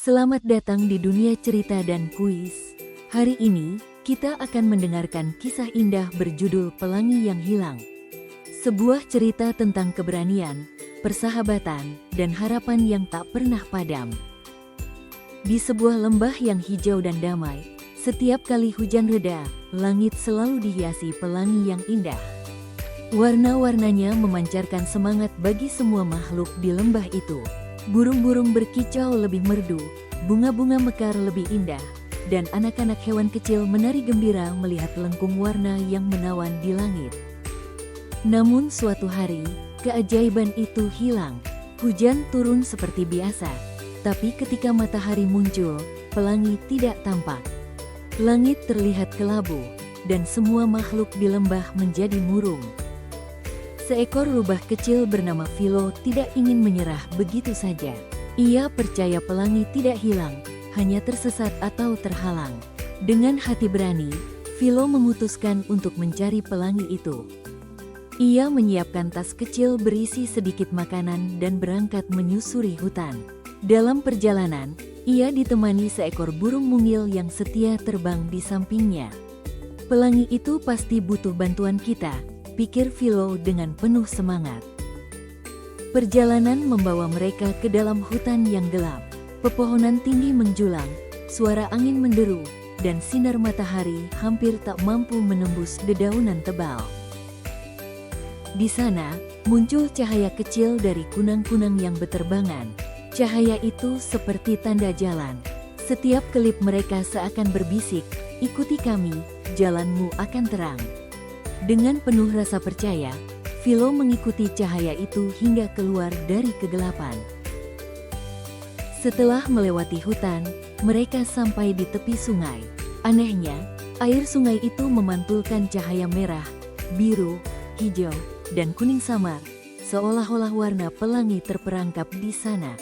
Selamat datang di dunia cerita dan kuis. Hari ini, kita akan mendengarkan kisah indah berjudul Pelangi yang Hilang. Sebuah cerita tentang keberanian, persahabatan, dan harapan yang tak pernah padam. Di sebuah lembah yang hijau dan damai, setiap kali hujan reda, langit selalu dihiasi pelangi yang indah. Warna-warnanya memancarkan semangat bagi semua makhluk di lembah itu. Burung-burung berkicau lebih merdu, bunga-bunga mekar lebih indah, dan anak-anak hewan kecil menari gembira melihat lengkung warna yang menawan di langit. Namun suatu hari, keajaiban itu hilang. Hujan turun seperti biasa, tapi ketika matahari muncul, pelangi tidak tampak. Langit terlihat kelabu, dan semua makhluk di lembah menjadi murung. Seekor rubah kecil bernama Philo tidak ingin menyerah begitu saja. Ia percaya pelangi tidak hilang, hanya tersesat atau terhalang. Dengan hati berani, Philo memutuskan untuk mencari pelangi itu. Ia menyiapkan tas kecil berisi sedikit makanan dan berangkat menyusuri hutan. Dalam perjalanan, ia ditemani seekor burung mungil yang setia terbang di sampingnya. Pelangi itu pasti butuh bantuan kita, pikir Philo dengan penuh semangat. Perjalanan membawa mereka ke dalam hutan yang gelap. Pepohonan tinggi menjulang, suara angin menderu, dan sinar matahari hampir tak mampu menembus dedaunan tebal. Di sana, muncul cahaya kecil dari kunang-kunang yang beterbangan. Cahaya itu seperti tanda jalan. Setiap kelip mereka seakan berbisik, "Ikuti kami, jalanmu akan terang." Dengan penuh rasa percaya, Philo mengikuti cahaya itu hingga keluar dari kegelapan. Setelah melewati hutan, mereka sampai di tepi sungai. Anehnya, air sungai itu memantulkan cahaya merah, biru, hijau, dan kuning samar, seolah-olah warna pelangi terperangkap di sana.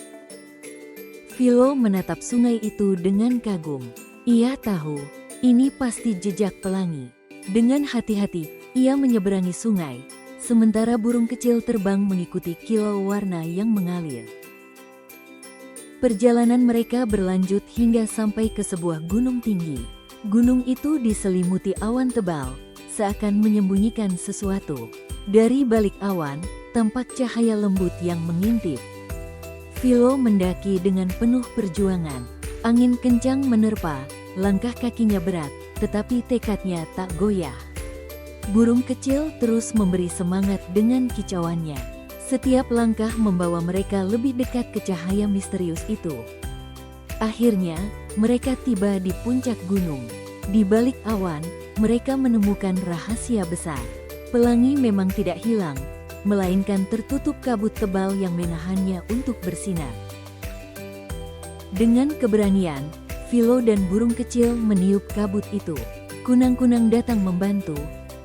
Philo menatap sungai itu dengan kagum. Ia tahu, ini pasti jejak pelangi. Dengan hati-hati, ia menyeberangi sungai, sementara burung kecil terbang mengikuti kilau warna yang mengalir. Perjalanan mereka berlanjut hingga sampai ke sebuah gunung tinggi. Gunung itu diselimuti awan tebal, seakan menyembunyikan sesuatu. Dari balik awan, tampak cahaya lembut yang mengintip. Philo mendaki dengan penuh perjuangan. Angin kencang menerpa, langkah kakinya berat, tetapi tekadnya tak goyah. Burung kecil terus memberi semangat dengan kicauannya. Setiap langkah membawa mereka lebih dekat ke cahaya misterius itu. Akhirnya, mereka tiba di puncak gunung. Di balik awan, mereka menemukan rahasia besar. Pelangi memang tidak hilang, melainkan tertutup kabut tebal yang menahannya untuk bersinar. Dengan keberanian, Philo dan burung kecil meniup kabut itu. Kunang-kunang datang membantu,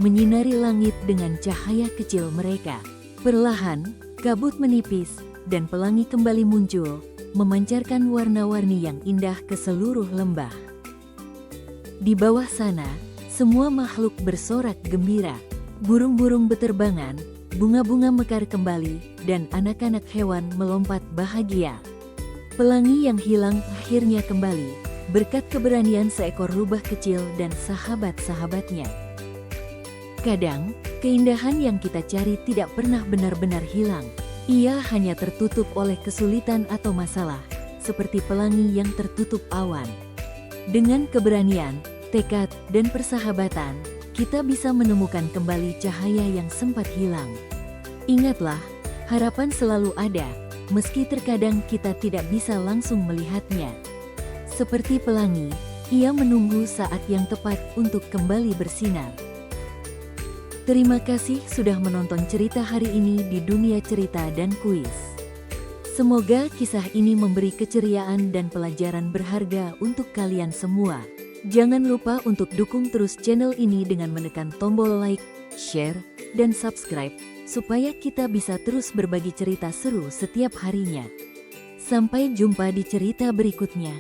menyinari langit dengan cahaya kecil mereka. Perlahan, kabut menipis, dan pelangi kembali muncul, memancarkan warna-warni yang indah ke seluruh lembah. Di bawah sana, semua makhluk bersorak gembira. Burung-burung beterbangan, bunga-bunga mekar kembali, dan anak-anak hewan melompat bahagia. Pelangi yang hilang akhirnya kembali, berkat keberanian seekor rubah kecil dan sahabat-sahabatnya. Kadang, keindahan yang kita cari tidak pernah benar-benar hilang. Ia hanya tertutup oleh kesulitan atau masalah, seperti pelangi yang tertutup awan. Dengan keberanian, tekad, dan persahabatan, kita bisa menemukan kembali cahaya yang sempat hilang. Ingatlah, harapan selalu ada, meski terkadang kita tidak bisa langsung melihatnya. Seperti pelangi, ia menunggu saat yang tepat untuk kembali bersinar. Terima kasih sudah menonton cerita hari ini di dunia cerita dan kuis. Semoga kisah ini memberi keceriaan dan pelajaran berharga untuk kalian semua. Jangan lupa untuk dukung terus channel ini dengan menekan tombol like, share, dan subscribe, supaya kita bisa terus berbagi cerita seru setiap harinya. Sampai jumpa di cerita berikutnya.